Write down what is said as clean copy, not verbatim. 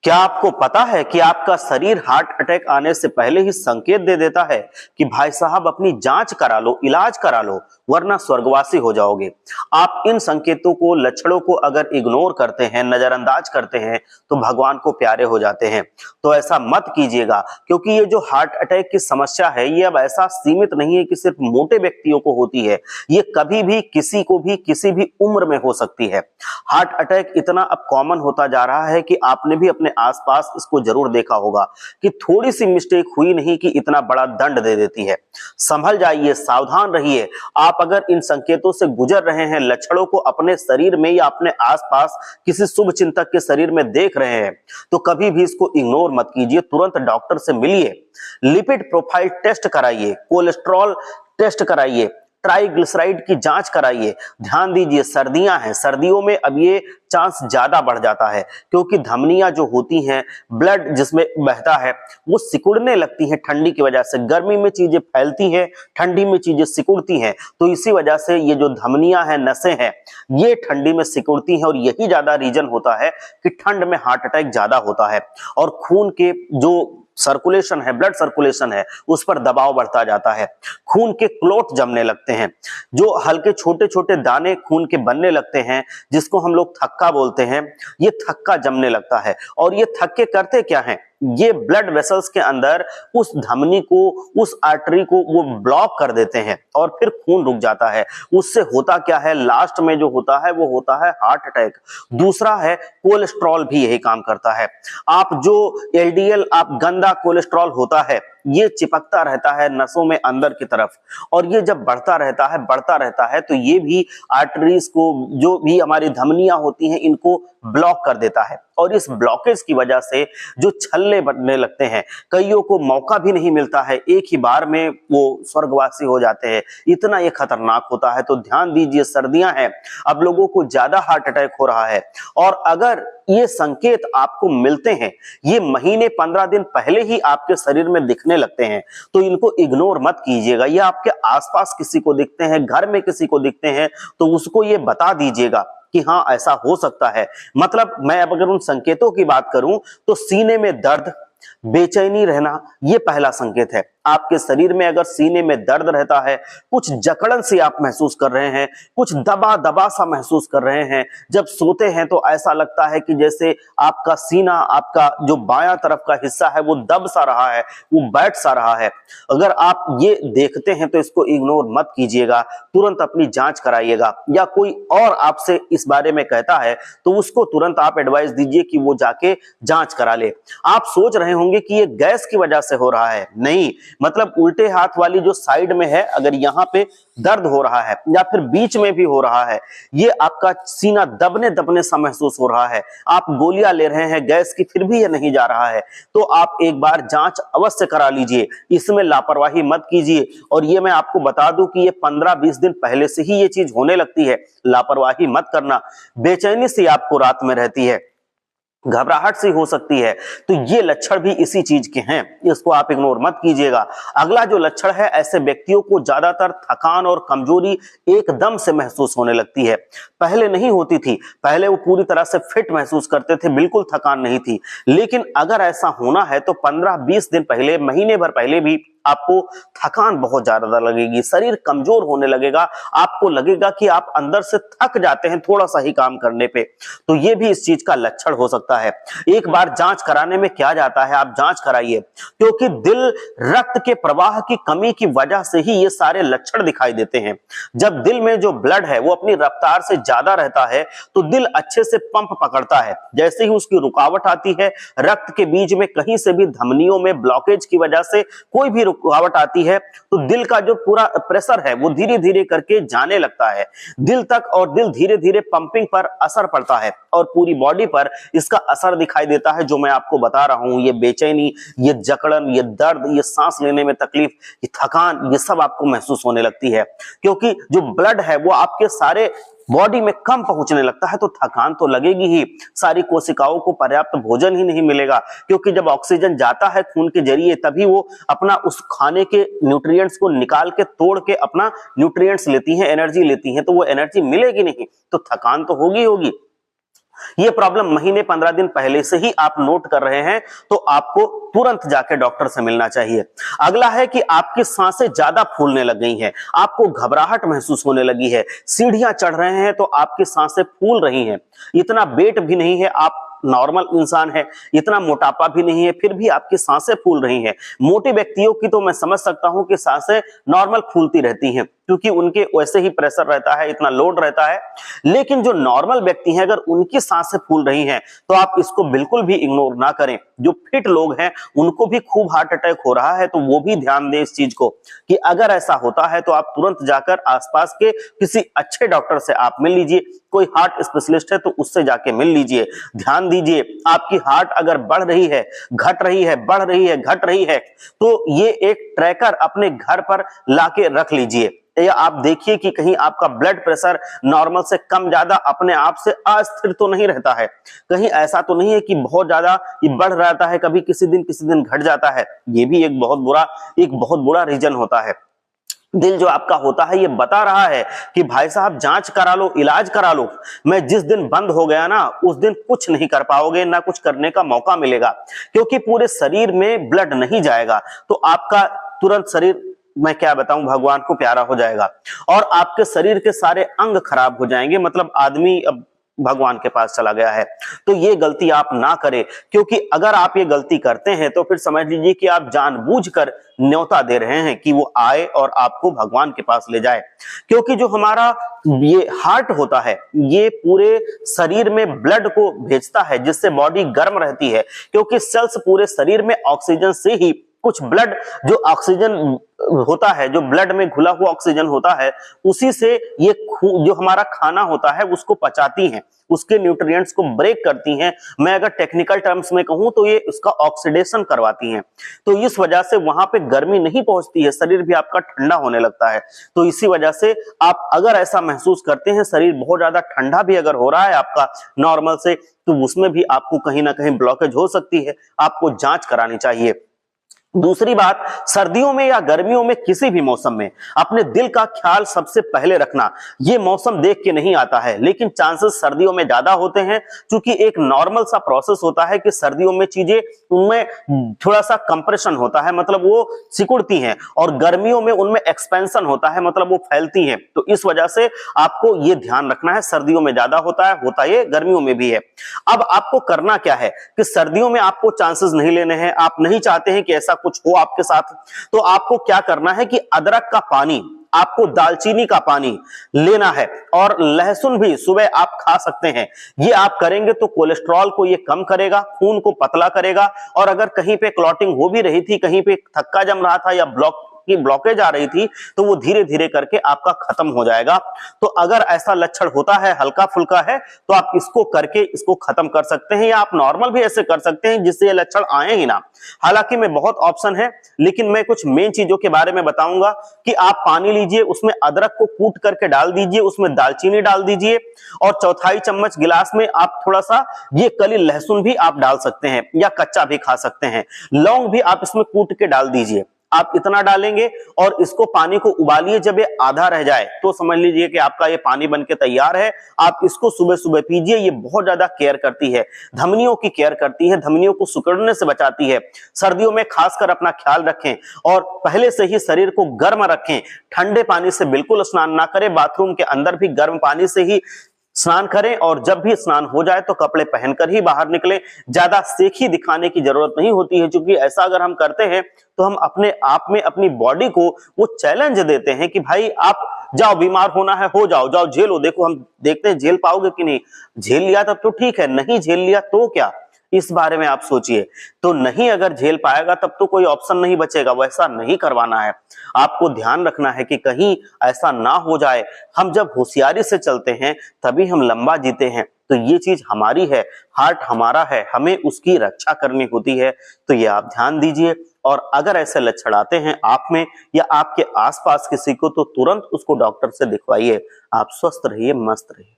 क्या आपको पता है कि आपका शरीर हार्ट अटैक आने से पहले ही संकेत दे देता है कि भाई साहब अपनी जांच करा लो, इलाज करा लो, वरना स्वर्गवासी हो जाओगे। आप इन संकेतों को, लक्षणों को अगर इग्नोर करते हैं, नजरअंदाज करते हैं तो भगवान को प्यारे हो जाते हैं। तो ऐसा मत कीजिएगा, क्योंकि ये जो हार्ट अटैक की समस्या है ये अब ऐसा सीमित नहीं है कि सिर्फ मोटे व्यक्तियों को होती है। ये कभी भी किसी को भी किसी भी उम्र में हो सकती है। हार्ट अटैक इतना अब कॉमन होता जा रहा है कि आपने भी अपने आसपास इसको जरूर देखा होगा कि थोड़ी सी मिस्टेक हुई नहीं कि इतना बड़ा दंड दे देती है। संभल जाइए, सावधान रहिए। आप अगर इन संकेतों से गुजर रहे हैं, लक्षणों को अपने शरीर में या अपने आसपास किसी शुभ चिंतक के शरीर में देख रहे हैं तो कभी भी इसको इग्नोर मत कीजिए, तुरंत डॉक्टर से मिलिए, लिपिड प्रोफाइल टेस्ट कराइए, कोलेस्ट्रॉल टेस्ट कराइए, ट्राइग्लिसराइड की जांच कराइए। ध्यान दीजिए, सर्दियां हैं, सर्दियों में अब ये चांस ज्यादा बढ़ जाता है क्योंकि धमनियां जो होती हैं, ब्लड जिसमें बहता है वो सिकुड़ने लगती हैं ठंडी की वजह से। गर्मी में चीजें फैलती हैं, ठंडी में चीजें सिकुड़ती हैं, तो इसी वजह से ये जो धमनियां हैं, नसें हैं, ये ठंडी में सिकुड़ती हैं और यही ज्यादा रीजन होता है कि ठंड में हार्ट अटैक ज्यादा होता है। और खून के जो सर्कुलेशन है, ब्लड सर्कुलेशन है, उस पर दबाव बढ़ता जाता है, खून के क्लोट जमने लगते हैं, जो हल्के छोटे छोटे दाने खून के बनने लगते हैं, जिसको हम लोग थक्का बोलते हैं। ये थक्का जमने लगता है और ये थक्के करते क्या हैं, ये ब्लड वेसल्स के अंदर उस धमनी को, उस आर्टरी को वो ब्लॉक कर देते हैं और फिर खून रुक जाता है। उससे होता क्या है, लास्ट में जो होता है वो होता है हार्ट अटैक। दूसरा है कोलेस्ट्रॉल, भी यही काम करता है। आप जो एलडीएल, आप गंदा कोलेस्ट्रॉल होता है, ये चिपकता रहता है नसों में अंदर की तरफ, और ये जब बढ़ता रहता है तो ये भी आर्टरीज को, जो भी हमारी धमनियां होती हैं, इनको ब्लॉक कर देता है। और इस ब्लॉकेज की वजह से जो छल्ले बनने लगते हैं, कईयों को मौका भी नहीं मिलता है, एक ही बार में वो स्वर्गवासी हो जाते हैं। इतना ये खतरनाक होता है। तो ध्यान दीजिए, सर्दियां हैं, अब लोगों को ज्यादा हार्ट अटैक हो रहा है। और अगर ये संकेत आपको मिलते हैं, ये महीने 15 दिन पहले ही आपके शरीर में दिखने लगते हैं, तो इनको इग्नोर मत कीजिएगा। ये आपके आसपास किसी को दिखते हैं, घर में किसी को दिखते हैं, तो उसको ये बता दीजिएगा कि हाँ ऐसा हो सकता है। मतलब मैं अब अगर उन संकेतों की बात करूं तो सीने में दर्द, बेचैनी रहना, ये पहला संकेत है। आपके शरीर में अगर सीने में दर्द रहता है, कुछ जकड़न सी आप महसूस कर रहे हैं, कुछ दबा दबा सा महसूस कर रहे हैं, जब सोते हैं तो ऐसा लगता है कि जैसे आपका सीना, आपका जो बायां तरफ का हिस्सा है वो दब सा रहा है, वो बैठ सा रहा है, अगर आप ये देखते हैं तो इसको इग्नोर मत कीजिएगा, तुरंत अपनी जांच कराइएगा। या कोई और आपसे इस बारे में कहता है तो उसको तुरंत आप एडवाइस दीजिए कि वो जाके जांच करा ले। आप सोच रहे होंगे कि ये गैस की वजह से हो रहा है, नहीं, मतलब उल्टे हाथ वाली जो साइड में है, अगर यहां पे दर्द हो रहा है या फिर बीच में भी हो रहा है, ये आपका सीना दबने दबने सा महसूस हो रहा है, आप गोलियां ले रहे हैं गैस की फिर भी ये नहीं जा रहा है, तो आप एक बार जांच अवश्य करा लीजिए। इसमें लापरवाही मत कीजिए। और ये मैं आपको बता दूं कि ये 15-20 दिन पहले से ही ये चीज होने लगती है, लापरवाही मत करना। बेचैनी से आपको रात में रहती है, घबराहट सी हो सकती है, तो ये लक्षण भी इसी चीज के हैं, इसको आप इग्नोर मत कीजिएगा। अगला जो लक्षण है, ऐसे व्यक्तियों को ज्यादातर थकान और कमजोरी एकदम से महसूस होने लगती है। पहले नहीं होती थी, पहले वो पूरी तरह से फिट महसूस करते थे, बिल्कुल थकान नहीं थी। लेकिन अगर ऐसा होना है तो 15-20 दिन पहले, महीने भर पहले भी आपको थकान बहुत ज्यादा लगेगी, शरीर कमजोर होने लगेगा, आपको लगेगा कि आप अंदर से थक जाते हैं थोड़ा सा ही काम करने पे, तो ये भी इस चीज का लक्षण हो सकता है। एक बार जांच कराने में क्या जाता है, आप जांच कराइए, क्योंकि दिल, रक्त के प्रवाह की कमी की वजह से ही ये सारे लक्षण दिखाई देते हैं। जब दिल में जो ब्लड है वो अपनी रफ्तार से ज्यादा रहता है तो दिल अच्छे से पंप पकड़ता है। जैसे ही उसकी रुकावट आती है, रक्त के बीच में कहीं से भी धमनियों में ब्लॉकेज की वजह से कोई भी रुकावट आती है तो दिल का जो पूरा प्रेशर है वो धीरे धीरे करके जाने लगता है दिल तक, और दिल धीरे धीरे पंपिंग पर असर पड़ता है और पूरी बॉडी पर इसका असर दिखाई देता है। जो मैं आपको बता रहा हूं, ये बेचैनी, ये जकड़न, ये दर्द, ये सांस लेने में तकलीफ, ये थकान, ये सब आपको महसूस होने लगती है, क्योंकि जो ब्लड है वो आपके सारे बॉडी में कम पहुंचने लगता है, तो थकान तो लगेगी ही। सारी कोशिकाओं को पर्याप्त भोजन ही नहीं मिलेगा, क्योंकि जब ऑक्सीजन जाता है खून के जरिए तभी वो अपना उस खाने के न्यूट्रिएंट्स को निकाल के, तोड़ के अपना न्यूट्रिएंट्स लेती हैं, एनर्जी लेती हैं, तो वो एनर्जी मिलेगी नहीं, तो थकान तो होगी होगी। ये प्रॉब्लम महीने 15 दिन पहले से ही आप नोट कर रहे हैं तो आपको तुरंत जाके डॉक्टर से मिलना चाहिए। अगला है कि आपकी सांसें ज्यादा फूलने लग गई हैं, आपको घबराहट महसूस होने लगी है, सीढ़ियां चढ़ रहे हैं तो आपकी सांसें फूल रही हैं, इतना वेट भी नहीं है, आप नॉर्मल इंसान है, इतना मोटापा भी नहीं है, फिर भी आपकी सांसें फूल रही हैं। मोटे व्यक्तियों की तो मैं समझ सकता हूं कि सांसें नॉर्मल फूलती रहती हैं क्योंकि उनके वैसे ही प्रेशर रहता है, इतना लोड रहता है। लेकिन जो नॉर्मल व्यक्ति हैं अगर उनकी सांसें फूल रही हैं तो आप इसको बिल्कुल भी इग्नोर ना करें। जो फिट लोग हैं उनको भी खूब हार्ट अटैक हो रहा है तो वो भी ध्यान दें इस चीज को कि अगर ऐसा होता है तो आप तुरंत जाकर आसपास के किसी अच्छे डॉक्टर से आप मिल लीजिए, कोई हार्ट स्पेशलिस्ट है तो उससे जाके मिल लीजिए। ध्यान दीजिए, आपकी हार्ट अगर बढ़ रही है, घट रही है, बढ़ रही है, घट रही है तो ये एक ट्रैकर अपने घर पर लाके रख लीजिए, या आप देखिए कि कहीं आपका ब्लड प्रेशर नॉर्मल से कम ज्यादा अपने आप से अस्थिर तो नहीं रहता है, कहीं ऐसा तो नहीं है कि बहुत ज्यादा ये बढ़ रहता है, कभी किसी दिन घट जाता है। ये भी एक बहुत बुरा रीजन होता है। दिल जो आपका होता है ये बता रहा है कि भाई साहब जांच करा लो, इलाज करा लो। मैं जिस दिन बंद हो गया ना उस दिन कुछ नहीं कर पाओगे, ना कुछ करने का मौका मिलेगा, क्योंकि पूरे शरीर में ब्लड नहीं जाएगा तो आपका तुरंत शरीर, मैं क्या बताऊं, भगवान को प्यारा हो जाएगा और आपके शरीर के सारे अंग खराब हो जाएंगे, मतलब आदमी अब भगवान के पास चला गया है। तो ये गलती आप ना करें, क्योंकि अगर आप ये गलती करते हैं तो फिर समझ लीजिए कि आप जानबूझकर न्योता दे रहे हैं कि वो आए और आपको भगवान के पास ले जाए। क्योंकि जो हमारा ये हार्ट होता है ये पूरे शरीर में ब्लड को भेजता है जिससे बॉडी गर्म रहती है, क्योंकि सेल्स पूरे शरीर में ऑक्सीजन से ही कुछ ब्लड जो ऑक्सीजन होता है, जो ब्लड में घुला हुआ ऑक्सीजन होता है उसी से ये जो हमारा खाना होता है उसको पचाती हैं, उसके न्यूट्रिएंट्स को ब्रेक करती हैं। मैं अगर टेक्निकल टर्म्स में कहूं तो ये उसका ऑक्सीडेशन करवाती हैं, तो इस वजह से वहां पे गर्मी नहीं पहुंचती है, शरीर भी आपका ठंडा होने लगता है। तो इसी वजह से आप अगर ऐसा महसूस करते हैं शरीर बहुत ज्यादा ठंडा भी अगर हो रहा है आपका नॉर्मल से, तो उसमें भी आपको कहीं ना कहीं ब्लॉकेज हो सकती है, आपको जांच करानी चाहिए। दूसरी बात, सर्दियों में या गर्मियों में किसी भी मौसम में अपने दिल का ख्याल सबसे पहले रखना। ये मौसम देख के नहीं आता है लेकिन चांसेस सर्दियों में ज्यादा होते हैं, क्योंकि एक नॉर्मल सा प्रोसेस होता है कि सर्दियों में चीजें उनमें थोड़ा सा कंप्रेशन होता है, मतलब वो सिकुड़ती हैं, और गर्मियों में उनमें एक्सपेंशन होता है, मतलब वो फैलती हैं। तो इस वजह से आपको ये ध्यान रखना है, सर्दियों में ज्यादा होता है, गर्मियों में भी है। अब आपको करना क्या है कि सर्दियों में आपको चांसेस नहीं लेने हैं, आप नहीं चाहते हैं कि ऐसा कुछ हो आपके साथ, तो आपको क्या करना है कि अदरक का पानी, आपको दालचीनी का पानी लेना है और लहसुन भी सुबह आप खा सकते हैं। ये आप करेंगे तो कोलेस्ट्रॉल को ये कम करेगा, खून को पतला करेगा, और अगर कहीं पे क्लॉटिंग हो भी रही थी, कहीं पे थक्का जम रहा था या ब्लॉकेज आ रही थी, तो वो धीरे धीरे करके आपका खत्म हो जाएगा। तो अगर ऐसा लक्षण होता है, हल्का फुल्का है, तो आप इसको करके इसको खत्म कर सकते हैं, या आप नॉर्मल भी ऐसे कर सकते हैं जिससे ये लक्षण आए ही ना। हालांकि में बहुत ऑप्शन है, लेकिन मैं कुछ मेन चीजों के बारे में बताऊंगा कि आप पानी लीजिए, उसमें अदरक को कूट करके डाल दीजिए, उसमें दालचीनी डाल दीजिए, और चौथाई चम्मच गिलास में आप थोड़ा सा ये कली लहसुन भी आप डाल सकते हैं या कच्चा भी खा सकते हैं। लौंग भी आप इसमें कूट के डाल दीजिए। आप इतना डालेंगे और इसको पानी को उबालिए, जब ये आधा रह जाए तो समझ लीजिए कि आपका ये पानी बनके तैयार है। आप इसको सुबह सुबह पीजिए, ये बहुत ज्यादा केयर करती है, धमनियों की केयर करती है, धमनियों को सिकुड़ने से बचाती है। सर्दियों में खासकर अपना ख्याल रखें और पहले से ही शरीर को गर्म रखें, ठंडे पानी से बिल्कुल स्नान ना करें, बाथरूम के अंदर भी गर्म पानी से ही स्नान करें, और जब भी स्नान हो जाए तो कपड़े पहनकर ही बाहर निकलें। ज्यादा सेखी दिखाने की जरूरत नहीं होती है, क्योंकि ऐसा अगर हम करते हैं तो हम अपने आप में अपनी बॉडी को वो चैलेंज देते हैं कि भाई आप जाओ, बीमार होना है हो जाओ, जाओ झेलो। देखो हम देखते हैं झेल पाओगे कि नहीं, झेल लिया तब तो ठीक है, नहीं झेल लिया तो क्या, इस बारे में आप सोचिए। तो नहीं अगर झेल पाएगा तब तो कोई ऑप्शन नहीं बचेगा, वैसा नहीं करवाना है। आपको ध्यान रखना है कि कहीं ऐसा ना हो जाए। हम जब होशियारी से चलते हैं तभी हम लंबा जीते हैं, तो ये चीज हमारी है, हार्ट हमारा है, हमें उसकी रक्षा करनी होती है। तो ये आप ध्यान दीजिए, और अगर ऐसे लक्षण आते हैं आप में या आपके आसपास किसी को, तो तुरंत उसको डॉक्टर से दिखवाइए। आप स्वस्थ रहिए, मस्त रहिए।